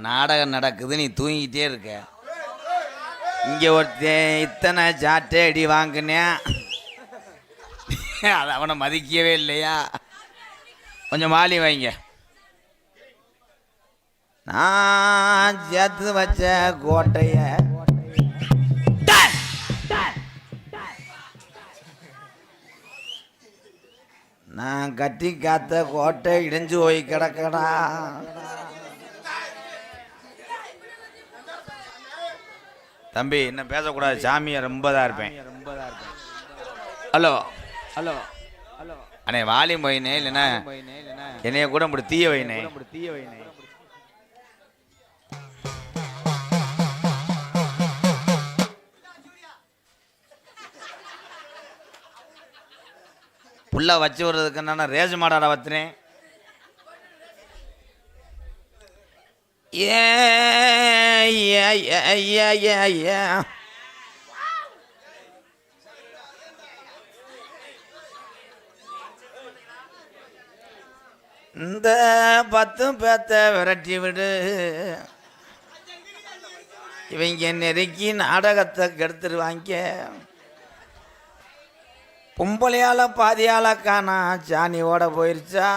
நாடகம் நடக்குது, நீ தூங்கிட்டே இருக்க. இங்கே ஒருத்தன் இத்தனை சாட்டை அடி வாங்கினேன், அது அவனை மதிக்கவே இல்லையா? கொஞ்சம் வாலி வைங்க. நான் சேர்த்து வச்ச கோட்டைய நான் கட்டி காத்த கோட்டை இடிஞ்சு போய் கிடக்கடா. தம்பி என்ன பேசக்கூடாது, சாமியை ரொம்ப தான் இருப்பேன். ஹலோ ஹலோ ஹலோ அண்ணே, வாலியம் போயினே இல்லைன்னா என்னைய கூட இப்படி தீய வைனே. புள்ள வச்சு விடுறதுக்கு நான் ரேஜ் மாடாட வத்துனேன். இந்த 10 பேத்த விரட்டி விடு, இவங்க நெருக்கி நாடகத்தை கெடுத்துருவாங்க. பொம்பளையால பாதியால காணா, சாணி ஓட போயிருச்சா,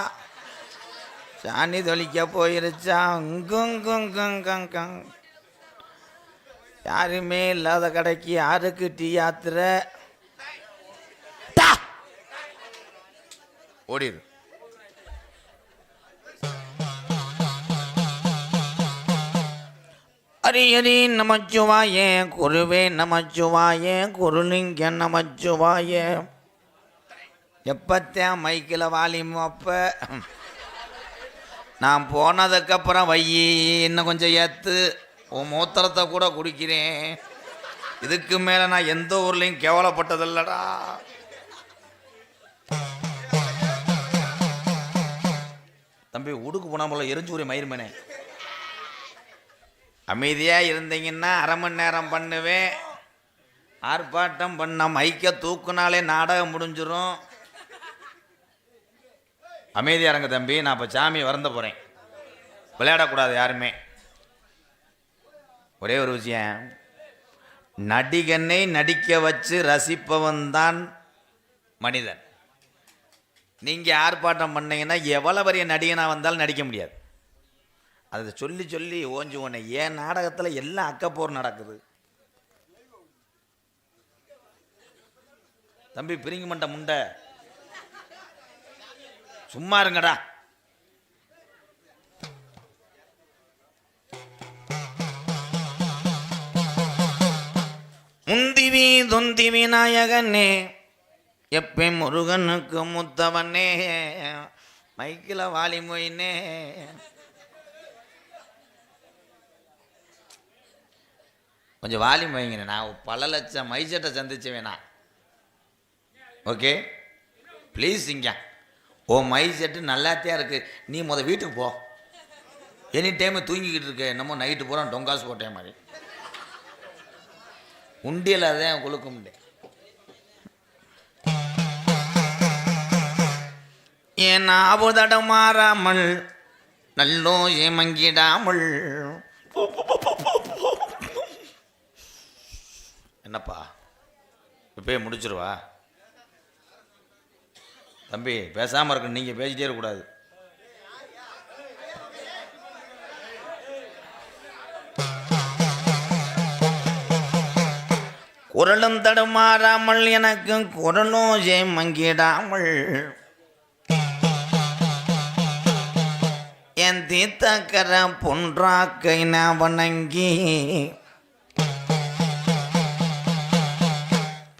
சாணி தொளிக்க போயிருச்சா, யாருமே இல்லாத கடைக்கு யாருக்கு டீ ஆத்துற, ஓடிடு. ஹரி ஹரி நமச்சிவாயே, குருவே நமச்சிவாயே, குருலிங்க நமச்சிவாயே. எப்பத்தான் மைக்கில் வாலியும் அப்போ நான் போனதுக்கப்புறம் வையி இன்னும் கொஞ்சம் ஏற்று உன் மூத்திரத்தை கூட குடிக்கிறேன். இதுக்கு மேலே நான் எந்த ஊர்லேயும் கேவலப்பட்டதில்லடா. தம்பி உடுக்கு போனா போல எரிஞ்சூரி மயிருமனே. அமைதியாக இருந்தீங்கன்னா 1/2 மணி நேரம் பண்ணுவேன். ஆர்ப்பாட்டம் பண்ண மைக்க தூக்குனாலே நாடகம் முடிஞ்சிடும். அமைதியாக இருங்க தம்பி, நான் இப்போ சாமியை வருந்த போகிறேன். விளையாடக்கூடாது யாருமே. ஒரே ஒரு விஷயம், நடிகனை நடிக்க வச்சு ரசிப்பவன் தான் மனிதன். நீங்கள் ஆர்ப்பாட்டம் பண்ணீங்கன்னா எவ்வளோ பெரிய நடிகனாக வந்தாலும் நடிக்க முடியாது. அதை சொல்லி சொல்லி ஓஞ்சி ஒன்று. ஏன் நாடகத்தில் எல்லாம் அக்கப்போர் நடக்குது. தம்பி பிரிங்க மண்ட முண்டை, சும்மா இருங்கடா. முந்திவி தொந்தி விநாயகனே, எப்ப முருகனுக்கு முத்தவனே, மைக்கில் வாலி மொயினே. கொஞ்சம் வாலி மொய்ங்க. நான் பல லட்சம் மைசட்டை சந்திச்சு வேணா. Okay please. இங்க ஓ மை செட்டு நல்லாத்தையா இருக்கு. நீ வீட்டுக்கு போ. எனி டைம் தூங்கிக்கிட்டு இருக்க, என்னமோ நைட்டு பூரா டொங்காசு போட்டேன் மாதிரி. உண்டியல் அதான் குளுக்க முடியும். ஏன் ஆபுதடம் மாறாமல் நல்லோ ஏமங்கிடாமல். என்னப்பா இப்பயே முடிச்சிருவா? தம்பி பேசாமல் இருக்கு, நீங்கள் பேசிட்டே இருக்கக்கூடாது. குரலும் தடுமாறாமல் எனக்கு குரலோ மங்கிடாமல். என் தீத்தக்கர பொன்றாக்கை நான் வணங்கி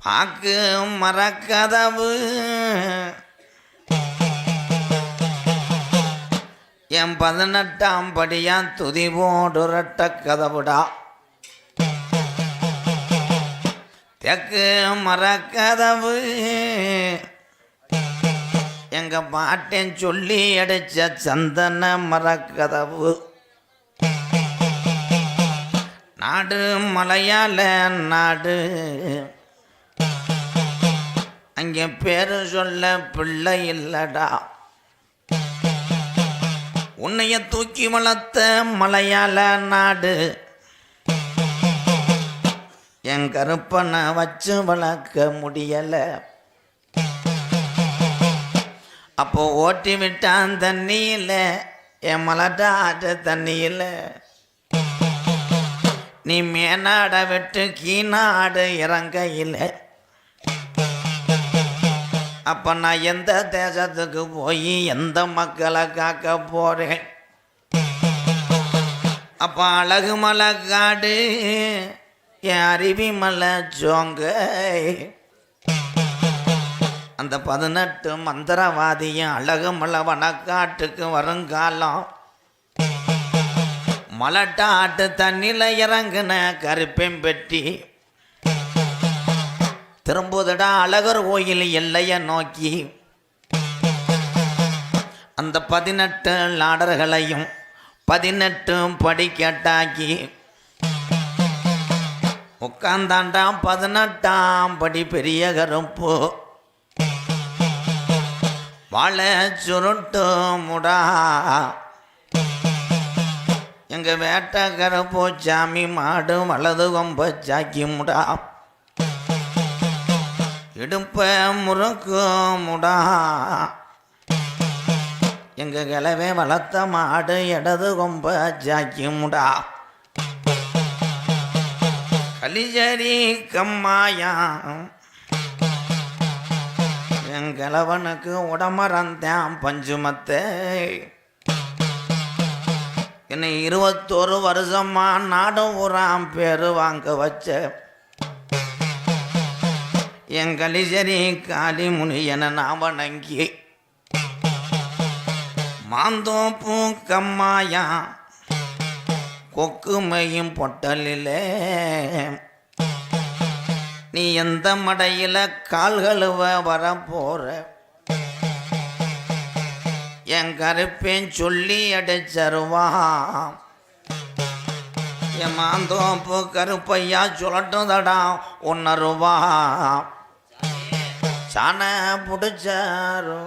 பாக்கு மரக்கதவு என் 18ஆம் படியா துதி போடுறட்ட கதவுடா. தெற்கு மரக்கதவு எங்க பாட்டேன் சொல்லி அடிச்ச சந்தன மரக்கதவு. நாடு மலையாள நாடு, அங்கே பேரு சொல்ல பிள்ளை இல்லடா. உன்னைய தூக்கி வளர்த்த மலையாள நாடு என் கருப்பனை வச்சு வளர்க்க முடியல. அப்போ ஓட்டி விட்டான் தண்ணியில் என் மலட்டாட்டு தண்ணியில். நீ மேனாட விட்டு கீநாடு இறங்கையில். அப்போ நான் எந்த தேசத்துக்கு போய் எந்த மக்களை காக்க போகிறேன்? அப்போ அழகு மலை காடு என் அருவி மலை ஜோங்க. அந்த 18 மந்திரவாதியும் அழகு மலை வனக்காட்டுக்கு வருங்காலம். மலட்டாட்டு தண்ணியில் இறங்குன கருப்பேன் பெட்டி திரும்புதடா அழகர் கோயில் எல்லையை நோக்கி. அந்த 18 லாடர்களையும் 18 படிக்கட்டாக்கி உட்காந்தாண்டாம் 18ஆம் படி பெரிய கருப்பு. வாழை சுருட்டு முடா எங்க வேட்ட கருப்பு சாமி மாடு வலது கொம்ப சாக்கி முடா. இடுப்ப முறுக்கு முடா எங்க கிளவே வளர்த்த மாடு இடது கொம்ப ஜாக்கி முடா. கலிஜரி கம்மாயா என் கிழவனுக்கு உடமறந்தான் பஞ்சுமத்தை. என்னை 21 வருஷமா நாடு ஊராம் பேரு வாங்க வச்ச என் கலிஜரி காளி முனியனை நான் வணங்கி. மாந்தோப்பு கம்மாயா கொக்குமையும் பொட்டலிலே நீ எந்த மடையில் கால்களுவ வரப்போற? என் கருப்பேன் சொல்லி அடைச்சருவா. என் மாந்தோப்பு கருப்பையா சொல்லட்டுதடா 1 ரூபா. சாண பிடிச்சாரு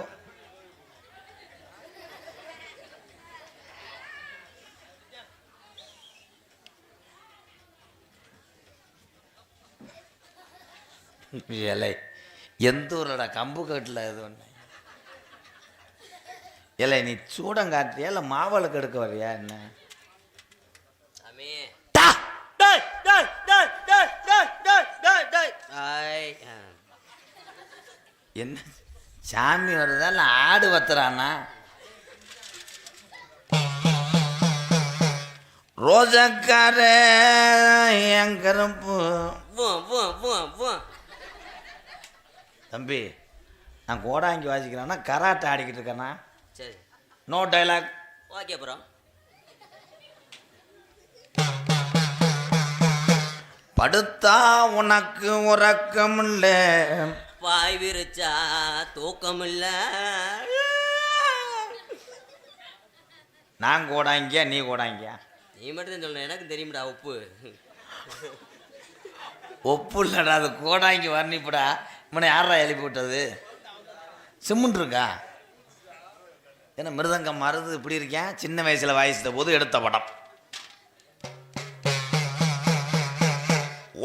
இலை எந்த ஊரோட கம்பு கட்டில் இது ஒன்று இல்லை. நீ சூடங்காட்டியா இல்லை மாவளுக்கு எடுக்க வரியா என்ன? என்ன சாமி வருதா இல்லை ஆடு வத்துறானா? ரோஜக்கார என் கருப்பு. தம்பி நான் கோடாங்கி வாசிக்கிறேன்னா கராட்டை ஆடிக்கிட்டு இருக்கேன்னா. சரி, நோ டைலாக். ஓகே அப்புறம் படுத்தா உனக்கு உறக்கம் இல்லை, பாய் விரிச்சா தூக்கம் இல்லை. நான் கோடாங்கியா நீ கோடாங்கியா? நீ மட்டும் தான் சொல்லணும், எனக்கு தெரியும்டா. உப்பு ஒப்பு இல்லைடா, அது கோடாங்கி வர்ணிப்புடா. இவனை யாரா எழுப்பி விட்டது? சிமெண்ட் இருக்கா? ஏன்னா மிருதங்கம் மருது இப்படி இருக்கேன். சின்ன வயசில் வாயிச்சிட்ட போது எடுத்த படம்.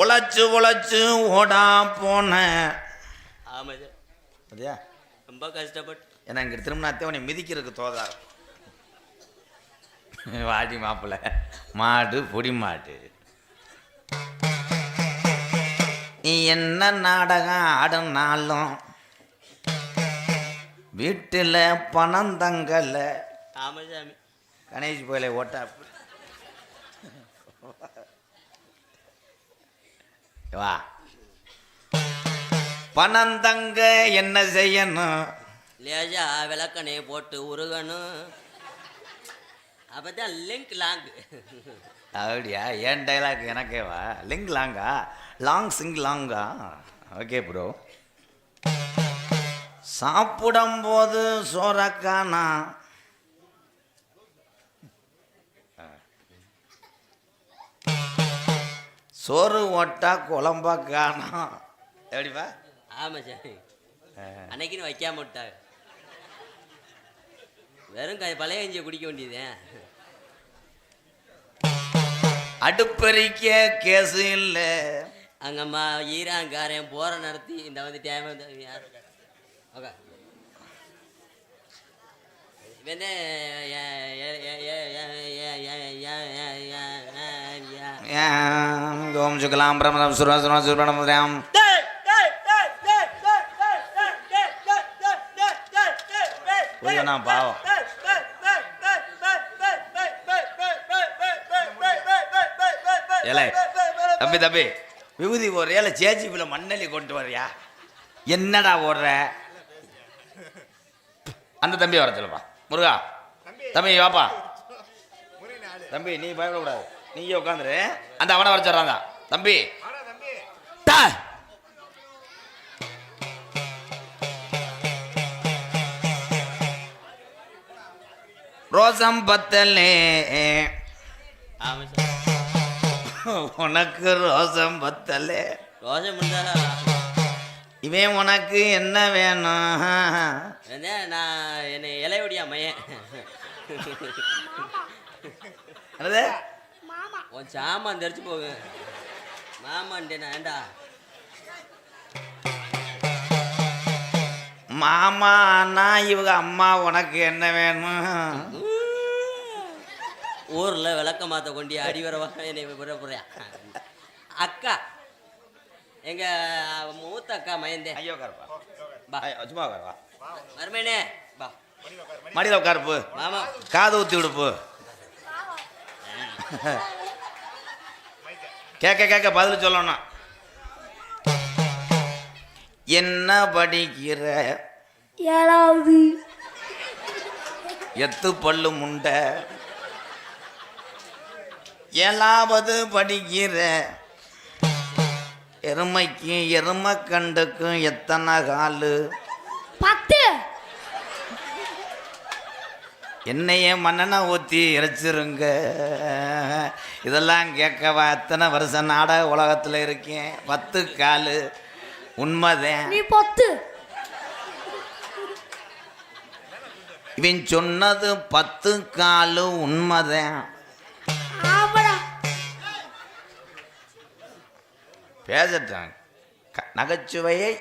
உழைச்சு உழைச்சு ஓடா போன. ஆமாம் சார், அப்படியா? ரொம்ப கஷ்டப்பட்டு. ஏன்னா இங்கே திரும்பினாத்தே உன்னை மிதிக்கிறதுக்கு தோதாரு. வாடி மாப்பிள்ள மாடு பொடி மாடு. நீ என்ன நாடகம் ஆடுனாலும் வீட்டில் பணம் தங்கல. ஆமாம் சாமி. கணேஷ் போயில ஓட்டா வா. பணம் தங்க என்ன செய்யணும்? லேஜா விளக்கணே போட்டு உருகணும். அப்பதான் லிங்க் லாங். அப்படியா? ஏன் டைலாக் எனக்கேவா? லிங்க் லாங்கா? லாங் சிங் லாங்கா? Okay bro. சாப்பிடும்போது சோறக்கானா, சோறு ஓட்டா குழம்பா காணும். எப்படிப்பா? ஆமாம் சார், அன்னைக்குன்னு வைக்காம விட்டாங்க. வெறும் பழைய கஞ்சியை குடிக்க வேண்டியதே. அடுப்பறிக்க கேஸு இல்லை. அங்கம்மா ஈரான்காரன் போற நடத்தி இந்த வந்து டைம் யார் ஓகே இவனே ஓம் சுகலாம் பிரமணம் சுரம் சுரணம் ராம். பாவம் ஏலே தம்பி தம்பி விபூதி போடுற ஏல சேச்சிப்பில் மண்ணலி கொண்டு வர்றியா? என்னடா ஓடுற? அந்த தம்பி வர சொல்லுப்பா. முருகா தம்பி வாப்பா. தம்பி நீ பயப்படக்கூடாது, நீங்க உட்காந்துரு. அந்த அவனை வர சொல்றாங்க. தம்பி ரோசம் பத்தலே உனக்கு ரோசம் பத்தலே. ரோசம் இருந்தாலா இவன் உனக்கு என்ன வேணும்? நான் என்னை இலையொடியா மையன் உன் சாமான் தெரிச்சு போக மாமான்டே நான் ஏண்டா மாமானா இவங்க அம்மா உனக்கு என்ன வேணும்? ஊர்ல விளக்க மாத்த கொண்டு அடி வரவா என்னை போறியா? அக்கா எங்க மூத்த அக்கா மயந்தே. ஐயோ உட்காருப்பா, சும்மா உட்காருப்பா. மருமேனே பா மடியில் உட்காருப்பு. மாமா காது ஊற்றி விடுப்பு. கேட்க கேட்க பதில் சொல்லணும். என்ன படிக்கிற? 7வது. எத்து பல்லு முண்டை. 7வது படிக்கிற. எருமைக்கு எருமை கண்டுக்கும் எத்தனை காலு? 10. என்னையே மண்ணெண்ணை ஊற்றி இறைச்சிருங்க. இதெல்லாம் கேட்கவா எத்தனை வருஷம் நாடக உலகத்தில் இருக்கேன். 10 காலு உண்மைதான். நீ 10. இவன் சொன்னது 10 காலு உண்மைதான். ஆமாடா. பேசட்டான். நகைச்சுவையை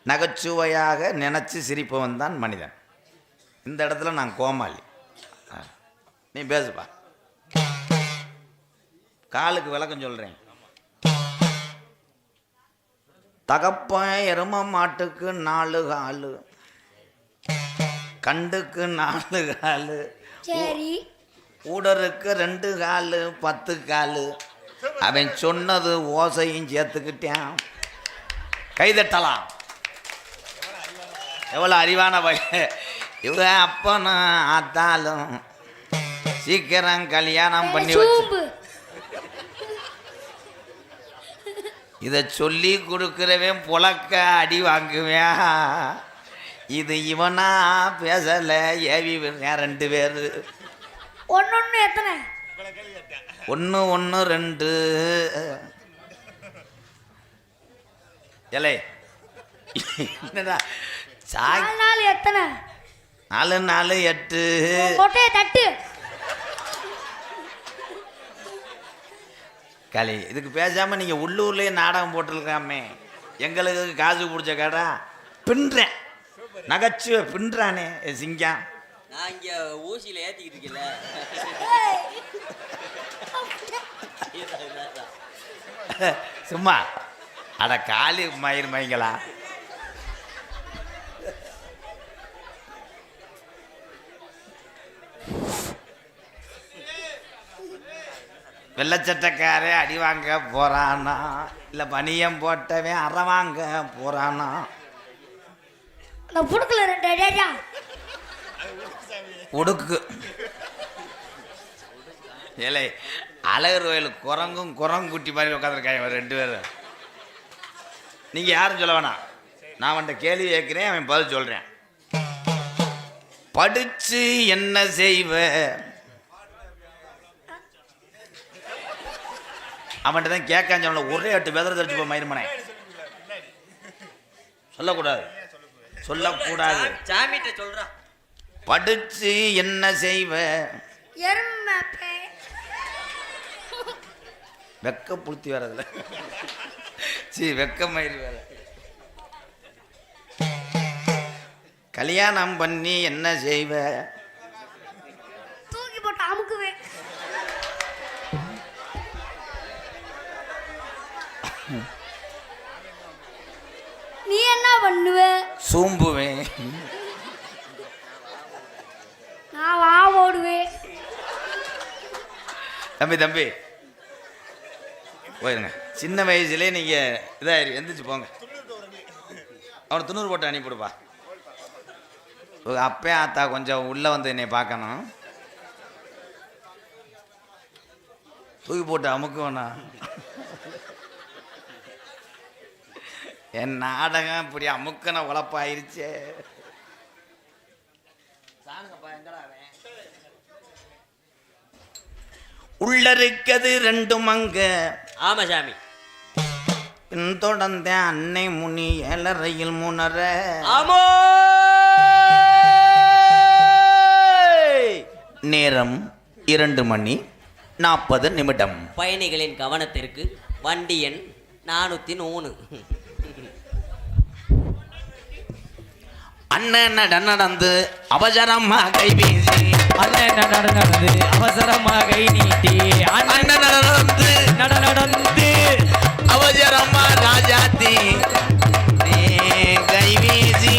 நகைச்சுவையாக நினச்சி சிரிப்பவன் தான் மனிதன். இந்த இடத்துல நான் கோமாளி. நீ பேசுப்பா. காலுக்கு விளக்கம் சொல்கிறேன். தகப்பன் எரும மாட்டுக்கு 4 காலு, கண்டுக்கு 4 காலு, சரி. ஊடருக்கு 2 காலு, 10 காலு. அவன் சொன்னது ஓசையும் சேர்த்துக்கிட்டான். கைதட்டலாம். எவ்வளோ அறிவான பையன் இவங்க. அப்பனும் ஆத்தாலும் சீக்கிரம் கல்யாணம் பண்ணி வச்சு இதை சொல்லி கொடுக்குறவன் புழக்க அடி வாங்குவேன். இது இவனா பேசலை, ஏவி 2 பேர். 1 எத்தனை? 1 1 2. ஏலே என்னடா சாய் 4 எத்தனை? 4 4 8. கொட்டையை தட்டு. களி இதுக்கு பேசாமல் நீங்கள் உள்ளூர்லேயே நாடகம் போட்டிருக்காமே. எங்களுக்கு காசு பிடிச்ச கடா பின்றேன். நகைச்சுவை பின்றானே சிங்கம். நான் இங்க ஊசியில ஏத்திக்கிட்டு இருக்கல. சும்மா அட காலி மயிர் மைங்களா. வெள்ளச்சட்டக்காரே அடி வாங்க போறானா, இல்லை பனியம் போட்டவன் அற வாங்க போறானா? அந்த புடுக்கல 2 அடியா உடுக்கு. ஏலே அழகர் கோயில் குரங்கும் குரங்குட்டி மாதிரி உட்காந்துருக்காங்க 2 பேரும். நீங்கள் யாரும் சொல்ல வேணாம். நான் அவன்கிட்ட கேள்வி கேட்குறேன், அவன் பதில் சொல்கிறேன். படித்து என்ன செய்வ? அவன்கிட்ட தான் கேட்கான்னு சொல்ல. ஒரே 8 பேதரை தெரிச்சு போ மயிருமனை. சொல்லக்கூடாது சொல்லக்கூடாது. சாமிகிட்ட சொல்றான். படிச்சு என்ன செய்வ? எருமை பே. வெக்க புளுத்தி வரதுல வெக்கமயிர் வேற. கல்யாணம் பண்ணி என்ன செய்வ? தூக்கி போட்டு அமுக்குவேன். நீ என்ன பண்ணுவ? சூம்புவேன். நான் வா ஓடுவேன். தம்பி தம்பி போயிருங்க. சின்ன வயசுலேயே நீங்கள் இதாயிரு, எந்திரிச்சு போங்க. அவனை துண்ணூறு போட்டு அனுப்பிவிடுப்பா. அப்பே ஆத்தா கொஞ்சம் உள்ளே வந்து என்னை பார்க்கணும். தூக்கி போட்டு அமுக்குவேண்ணா. என் நாடகம் இப்படி அமுக்கன உழப்பாயிருச்சே. உள்ள இருக்கிறது ரெண்டும் அங்க. ஆமா சாமி. பின்தொடர்ந்த அன்னை முனி ஏழரையில் முனர. ஆமோ. நேரம் 2:40. பயணிகளின் கவனத்திற்கு வண்டி எண் 403. அண்ணன் நடந்து அவசரமாக கை வீசி. அண்ணன் நடந்து அவசரமாக கை நீட்டி. அண்ணன் நடந்து அவசரமா ராஜாத்தி கை வீசி.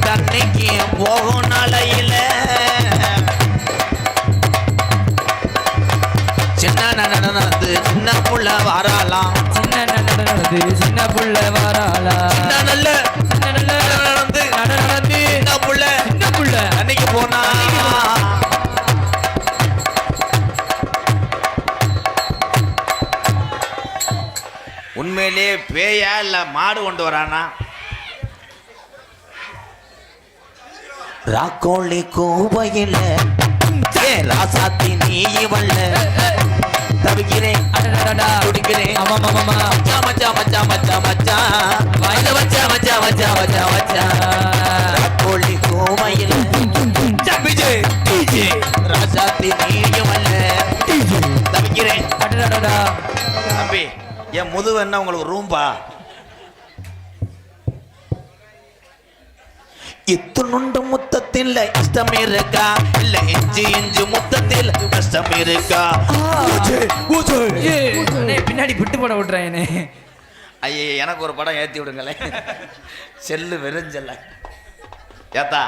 தன்னைக்கு போகும் நாளையில சின்ன நடந்து சின்ன புள்ள வாராலாம். சின்ன நடந்து சின்ன புள்ள வாராலாம். நல்ல நடந்து சின்ன புள்ள அன்னைக்கு போனா. உண்மையிலே பேயா இல்ல மாடு கொண்டு வரானா? ராக்கோழி கோவையில ராசாத்தி நீ இவள்ல தவிக்கிறேன் துடிக்கிறேன். மச்சா மச்சா மச்சா மச்சா மச்சா மச்சா மச்சா மச்சா மச்சா மச்சா ராக்கோழி கோவையில ராசாத்தி நீ இவள்ல தவிக்கிறேன். தம்பி என் முதுகு என்ன உங்களுக்கு ரூம்பா? இத்துணுண்டு முத்தத்தில் இஷ்டம் இருக்கா? இல்ல இஞ்சு முத்தத்தில் கஷ்டம் இருக்கா? பின்னாடி விட்டு போட விட்டுறேன். ஐயே எனக்கு ஒரு படம் ஏத்தி விடுங்களேன். செல்லு வெறுஞ்சல்ல ஏத்தா.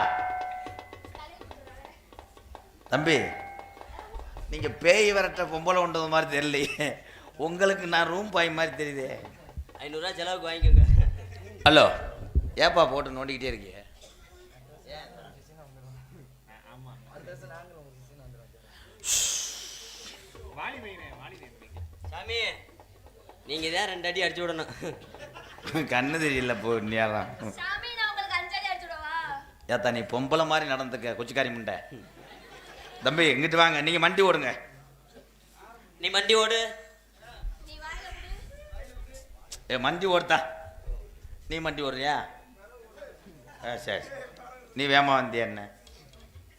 தம்பி நீங்க பேய் விரட்ட பொம்பளை கொண்டது மாதிரி தெரியலையே. உங்களுக்கு நான் ரூம் பாய் மாதிரி தெரியுதே. 500 ரூபா செலவுக்கு வாங்கிக்கோங்க. ஹலோ ஏப்பா போட்டு நோண்டிக்கிட்டே இருக்கிய? சாமி நீங்க தான் 2 அடி அடிச்சு விடணும். கண்ணு தெரியல போ நேரம். சாமி நான் உங்களுக்கு 5 அடி அடிச்சுடவா? ஏத்தா நீ பொம்பளை மாதிரி நடந்துக்க கொச்சிக்காரி முண்டை. தம்பி எங்கிட்டு வாங்க. நீங்க மண்டி ஓடுங்க. நீ மண்டி ஓடு. மண்டி ஓடுத்தா. நீ மண்டி ஓடுறியா? சரி நீ வேமா வந்தியா? என்ன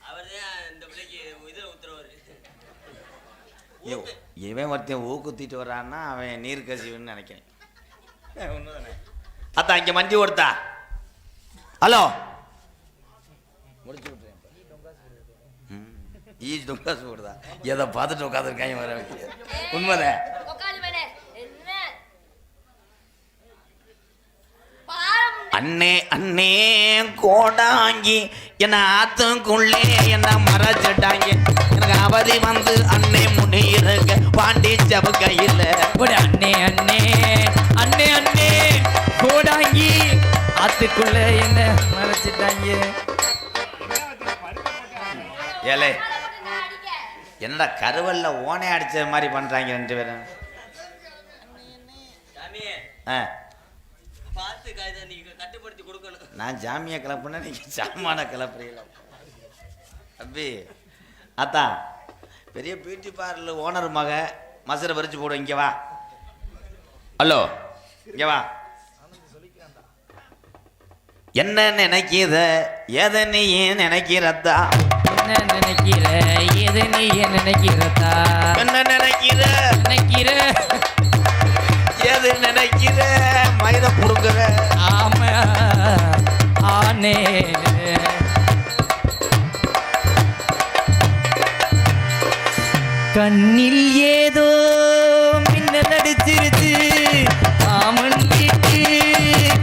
அவர் தான் இந்த பிள்ளைக்கு இதில் ஊத்துறவர். இவன் ஒருத்தன் ஊக்குத்திட்டு வர்றான்னா அவன் நீர் கசிவுன்னு நினைக்கிறேன். ஒண்ணுதானே அத்தா இங்க மண்டி ஓடுத்தா. ஹலோ முடிச்சு விட்டுறேன். ஈஜ் தொங்காசு போடுதா? எதை பார்த்துட்டு உட்காந்துருக்காங்க வர வைக்க. உண்மைதான். அண்ணே அண்ணே கோடாங்கி என்ன ஆத்துக்குள்ளே என்ன மறைச்சிட்டாங்க. எனக்கு அவதி வந்து அண்ணே முடியிருக்க பாண்டி ஜப கையில். அண்ணே அண்ணே அண்ணே அண்ணே கோடாங்கி ஆத்துக்குள்ள என்ன மறைச்சிட்டாங்க. ஏலே என்னடா கருவல்ல ஓனே அடிச்ச மாதிரி பண்றாங்க 2 பேரும். பார்த்து நீங்க கட்டுப்படுத்தி கொடுக்கணும். நான் ஜாமியா கிளப்புனா நீங்க சாமான கிளப்புறீங்களா? அப்படி அத்தா பெரிய பியூட்டி பார்லர் ஓனர் மக மசரை பறிச்சு போடும். இங்க வா. ஹலோ இங்க வா. என்ன நினைக்கிற எதை நீ ஏன் நினைக்கிறதா என்ன நினைக்கிற எது நீ நினைக்கிறதா என்ன நினைக்கிற நினைக்கிற எது நினைக்கிற மயிர புடுங்குற ஆமா ஆனே கண்ணில் ஏதோ மின்னல் அடிச்சிருச்சு ஆமன் வீட்டு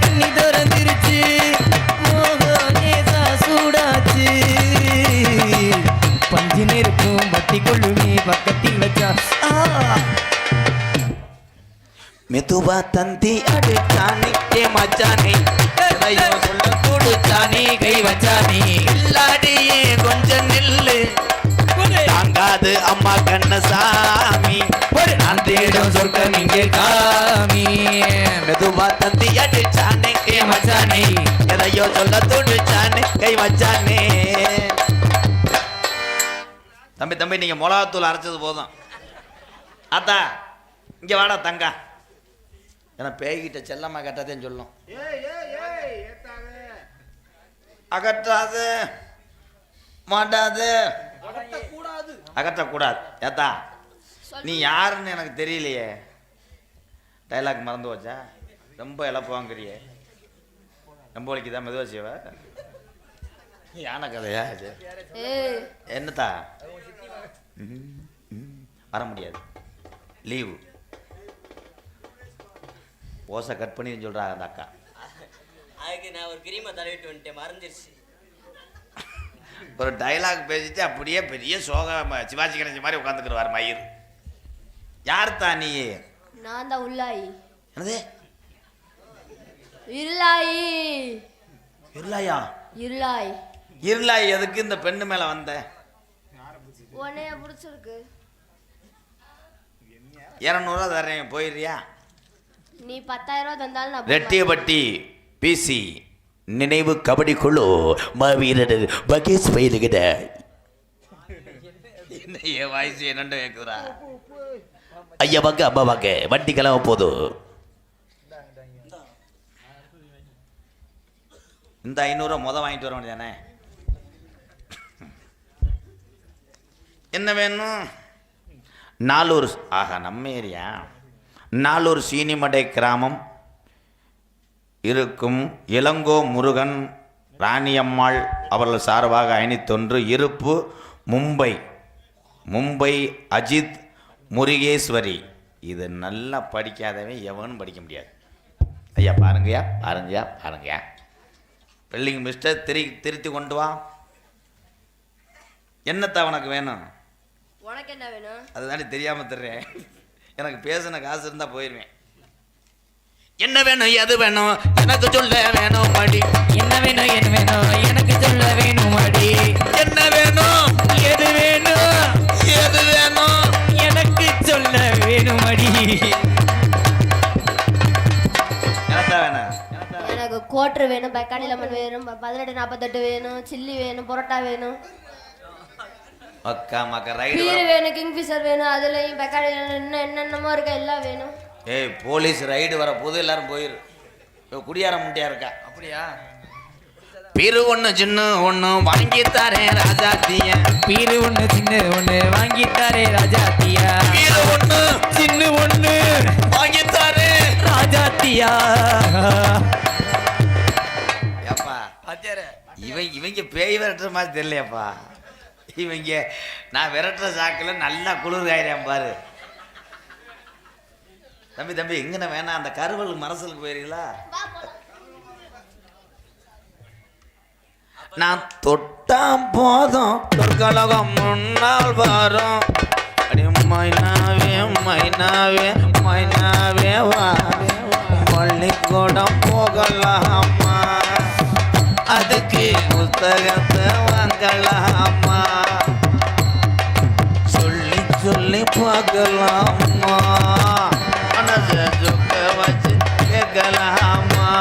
கண்ணி திறந்துருச்சு மோகனேசா சூடாச்சு பஞ்சு நெருப்பும் பட்டி கொள்ளுமே பக்கத்தில் வச்சா மெதுவா தந்தி அடிச்சானே ஏ மச்சானே எதையோ சொல்ல கொடுத்தானே கை வச்சானே இல்லாடியே கொஞ்சம் நில்லு தாங்காது அம்மா கண்ணசாமி நான் தேடும் சொர்க்கம் இங்கே காமி மெதுவா தந்தி அடிச்சானே ஏ மச்சானே எதையோ சொல்ல துடிச்சானே கை வச்சானே தம்பி தம்பி நீங்க மிளகாத்தூள் அரைச்சது போதும் அத்தா இங்க வாடா தங்கா ஏன்னா பேய்கிட்ட செல்லம்மா கட்டாதேன்னு சொல்லும் அகற்றாது மாட்டாது அகற்றக்கூடாது ஏத்தா நீ யாருன்னு எனக்கு தெரியலையே டைலாக் மறந்து வச்சா ரொம்ப இழப்புவாங்கிறியே ரொம்ப வலிக்குதா மெதுவா செய்வ யானை கதையா இது என்னத்தா வர முடியாது லீவு ஓசை கட் பண்ணி சொல்கிறாங்க அந்த அக்கா அதுக்கு நான் ஒரு கிரீமை தடவிட்டு வந்துட்டேன் மறந்துருச்சு ஒரு டைலாக் பேசிட்டு அப்படியே பெரிய சோக சிவாஜி கணேசன் மாதிரி உட்காந்துக்கிறவார் மயிர் யார் தான் நீ நான் தான் உள்ளாயி என்னது இருளாயி இருளாயா இருளாய் இருளாய் எதுக்கு இந்த பெண்ணு மேலே வந்த உன்னைய பிடிச்சிருக்கு 200 தரேன் போயிடுறியா நீ 10,000 தந்தாலும் நான் ரெட்டியப்பட்டி பிசி நினைவு கபடி குழு மாவீரர் பகேஷ் பயிலுகிட்ட என்ன என் வாய்ஸ் என்னண்டு கேட்குறா ஐயா வாங்க அம்மா வாங்க வண்டி கிளம்ப போதும் இந்த 500 வாங்கிட்டு வர வேண்டியதானே என்ன வேணும் நாலூர் ஆஹா நம்ம ஏரியா நாலூர் சீனிமடை கிராமம் இருக்கும் இளங்கோ முருகன் ராணியம்மாள் அவர்கள் சார்பாக 501 இருப்பு மும்பை அஜித் முருகேஸ்வரி இது நல்லா படிக்காதவன் எவனும் படிக்க முடியாது ஐயா பாருங்கய்யா பில்லிங் மிஸ்டர் திருத்தி கொண்டு வா என்னத்த உனக்கு வேணும் உனக்கு என்ன வேணும் அதுதானே தெரியாமல் தர்றேன் எனக்கு பேசின காசு இருந்தால் போயிடுவேன் என்ன வேணும் எது வேணும் எனக்கு சொல்ல வேணும் அடி என்ன வேணும் எனக்கு சொல்ல வேணும் அடி என்ன வேணும் எது வேணும் எனக்கு சொல்ல வேணும் அடி என்னத்தான் வேணும் எனக்கு கோட்ரு வேணும் பக்காளி லெமன் வேணும் 1848 வேணும் சில்லி வேணும் பரோட்டா வேணும் அக்கா மக்கா ரைடு பீர் வேணும் கிங்ஃபிஷர் வேணும் அதுலயும் பக்காளி இன்னும் என்னென்னமோ இருக்க எல்லாம் வேணும் ஏய் போலீஸ் ரைடு வர போது எல்லாரும் போயிரு குடியார முண்டியா இருக்கா அப்படியா பீரு ஒன்று சின்ன ஒன்று வாங்கி தரேன் ராஜாத்திய பீரு ஒண்ணு சின்ன ஒண்ணு வாங்கி தாரே ராஜாத்தியா பீரு ஒன்று சின்ன ஒண்ணு வாங்கி தரேன் ராஜாத்தியா ஏப்பா இவங்க பேய் விரட்டுற மாதிரி தெரியலையாப்பா இவங்க நான் விரட்டுற சாக்கில் நல்லா குளிர் காயிறேன் பாரு தம்பி எங்கன வேணாம் அந்த கருவல் மரசலுக்கு போயிருங்களா நான் தொட்டாம் போதும் தொற்கலகம் முன்னால் வரும் அடி மைனாவே வா பள்ளிக்கூடம் போகலாமா அதுக்கு புத்தகத்தை வாங்கலாமா சொல்லி பார்க்கலாமா மனசை சுக்க வச்சு கேட்கலாமா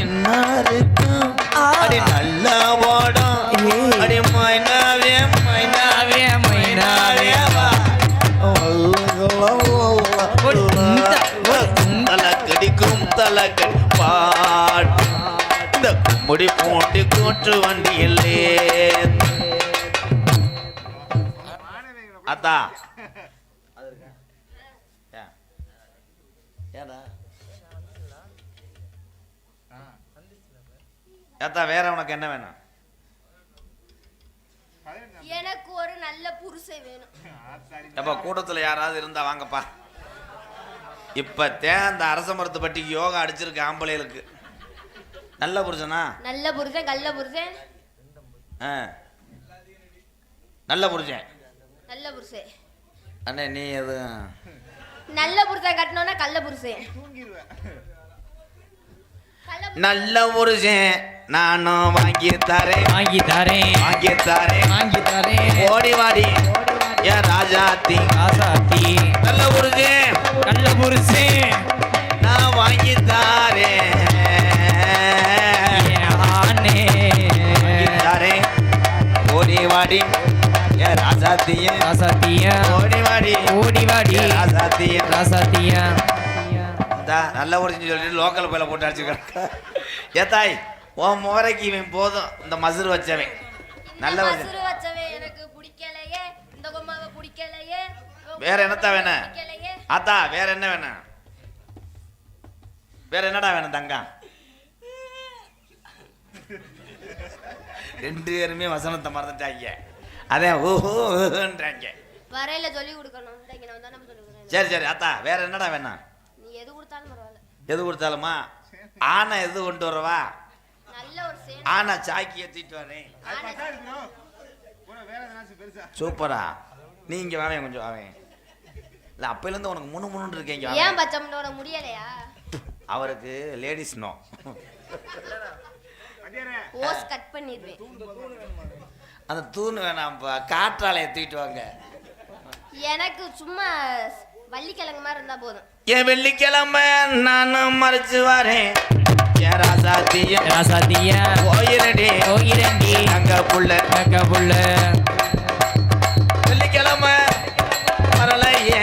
என்ன இருக்கும் அடி நல்லா ஓடும் அடி மைனாவே வா தலக்கடிக்கும் பாட்டு முடி பூண்டி கூற்று வண்டியிலே அத்தா ஏடா ஏத்தா வேற உனக்கு என்ன வேணும்? எனக்கு ஒரு நல்ல புருஷன் வேணும். அப்ப கூட்டத்துல யாராவது இருந்தா வாங்கப்பா. இப்பத்தேன் அந்த அரச மரத்து பட்டிக்கு யோகா அடிச்சிருக்கு ஆம்பளைகளுக்கு. நல்ல புருஷனா? நல்ல புருஷன், கள்ள புருஷன். நல்ல புருஷன். நல்ல புருஷன். அண்ணே நீ எது? நல்ல புருஷன் கட்டணும்னா கள்ள புருஷன். நல்ல புருஷன் நானும் வாங்கி தரேன் வாங்கி தரேன் வாங்கி தரேன் வாங்கி தரேன். ஓடி வாடி என் ராஜாத்தி ராசாத்தி நல்ல புருஷன் நல்ல புருஷன் நான் வாங்கி தரேன் ஆனே தரேன். ஓடி வாடி என் ராஜாத்திய ராசாத்தியா ஓடி வாடி ஓடி வாடி ராஜாத்திய ராசாத்தியா. நல்ல புருஷன் சொல்லிட்டு லோக்கல் பையில போட்டு அடிச்சுக்க. ஏத்தாய் உன் முறைக்கு இவன் போதும். இந்த மசுறு வச்சவன் நல்ல புருஷன். மசுறு வச்சவே எனக்கு பிடிக்கலையே. இந்த கொம்மாவை பிடிக்கலையே. வேற என்னத்தா வேணும்? பிடிக்கலையே. ஆத்தா வேற என்ன வேணும்? வேற என்னடா வேணும் தங்கம்? ரெண்டு பேருமே வசனத்தை மறந்துட்டாங்க. அதான் ஓஹோன்றாங்க. வரையில சொல்லி கொடுக்கணும். இன்றைக்கு நான் தானே சொல்லி கொடுக்குறேன். சரி சரி ஆத்தா வேற என்னடா வேணும்? நீ எது கொடுத்தாலும் பரவாயில்ல. எது கொடுத்தாலுமா? ஆனை எது கொண்டு வரவா? நல்ல ஒரு சேனை. ஆனை சாக்கி ஏற்றிட்டு வரேன். சூப்பரா. நீங்க வாங்க கொஞ்சம் வாங்க. இல்ல அப்பையில இருந்து உனக்கு முன்னு முன்னு இருக்கீங்க. ஏன் பச்சை முட்டை உனக்கு முடியலையா? அவருக்கு லேடிஸ் நோ. ஓஸ் கட் பண்ணிடுவேன். அந்த தூண் வேணாம்ப்பா, காற்றாலையை தூக்கிட்டு வாங்க. எனக்கு சும்மா வள்ளிக்கிழங்கு மாதிரி இருந்தா போதும். என் வெள்ளிக்கிழமை நானும் மறைச்சு வரேன். என் ராசாத்திய ராசாத்தியா கோயிலடி கோயிரண்டி அங்க புள்ள அக்கா புள்ள வெள்ளிக்கிழமை வரலையே.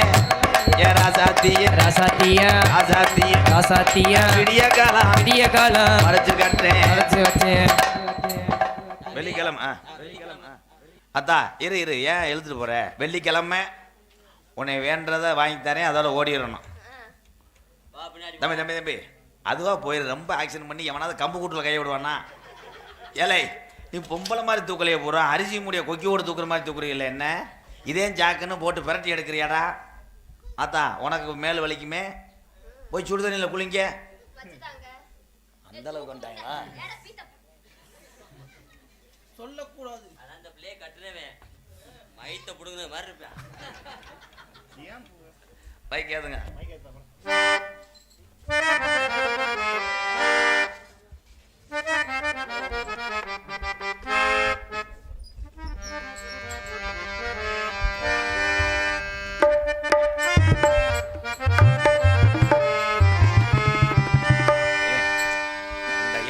என் ராசாத்திய ராசாத்தியா ராசாத்திய ராசாத்தியா விடிய காலம் விடிய காலம் மறைச்சு கட்டுறேன். அரைச்சு வச்சேன். வெள்ளிக்கிழமை வெள்ளிக்கிழமை அத்தா இரு இரு ஏன் எழுத்துட்டு போற? வெள்ளிக்கிழமை உன்னை வேண்டதை வாங்கி தரேன். அதோட ஓடிடணும். வா பின்னாடி தம்பி தம்பி தம்பி அதுவா போயிரு. ரொம்ப ஆக்ஷன் பண்ணி எவனாவது கம்பு கூட்டில் கையை விடுவானா? ஏலை நீ பொம்பளை மாதிரி தூக்கலையே போகிறோம். அரிசி மூடிய கொக்கியோடு தூக்குற மாதிரி தூக்குறீங்கள என்ன? இதே ஜாக்குன்னு போட்டு பிரட்டி எடுக்கிறியாடா? ஆத்தா உனக்கு மேல் வலிக்குமே. போய் சுடு தண்ணியில் குளிங்க. அந்த அளவுக்கு வந்துட்டாங்களா? சொல்லக்கூடாது. அதான் அந்த பிள்ளைய கட்டுறவன் மைத்த புடுங்குற மாதிரி இருப்பேன். பைக் ஏதுங்க.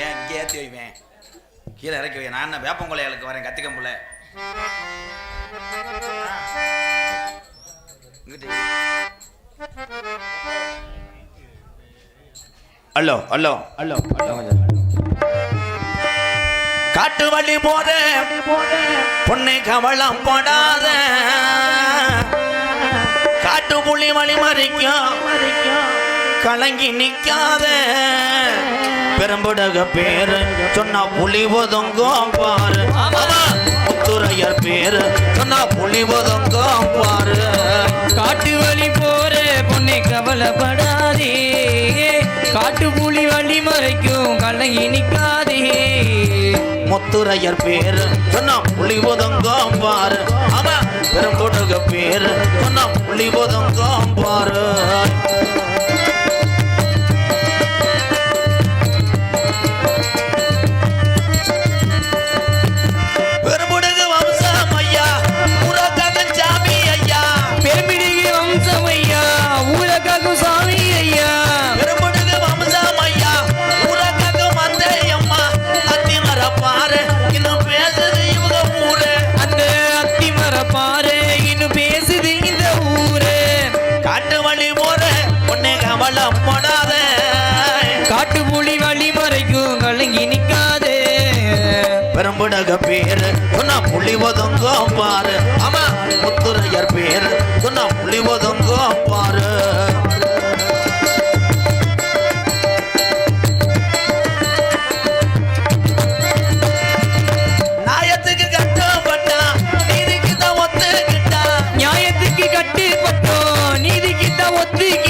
ஏன் இங்கே ஏற்றி வைவேன், கீழே இறக்கி வை. நான் என்ன வேப்பங்கொலையாளுக்கு வரேன் கத்திக்கம்புல. ஹலோ ஹலோ ஹலோ காட்டு வழி போற பொண்ணை கவலம் போடாத. காட்டு புள்ளி வழி மறிக்கும் கலங்கி நிக்காத. பெரும்புடக பேரு சொன்னா புலி ஒதுங்கும் பாரு. முத்துரையர் பேரு சொன்னா புலி ஒதுங்கும் பாரு. காட்டு வழி போற பொண்ணை கவலைப்படாதே. காட்டு புலி வழி மறைக்கும் கலங்கி நிக்காதே. முத்துரையர் பேரு சொன்னா புலி ஒதுங்கும் பாரு. அவன் பெரும்புடக பேரு சொன்னா புலி ஒதுங்கும் பாரு. காட்டு புலி வழி மறைக்கும் கலங்கி நிக்காதே. அம்புடக பேரு சொன்னா புள்ளி ஒதுங்கோ பாரு ஆமா முத்துரையர் பேரு சொன்னா புள்ளி ஒதுங்கோ பாரு நாயத்துக்கு கட்டுப்பட்டா நீதிக்கு தான் ஒத்துக்கிட்டா நியாயத்துக்கு கட்டுப்பட்டோம் நீதிக்கு தான் ஒத்துக்கிட்டோம்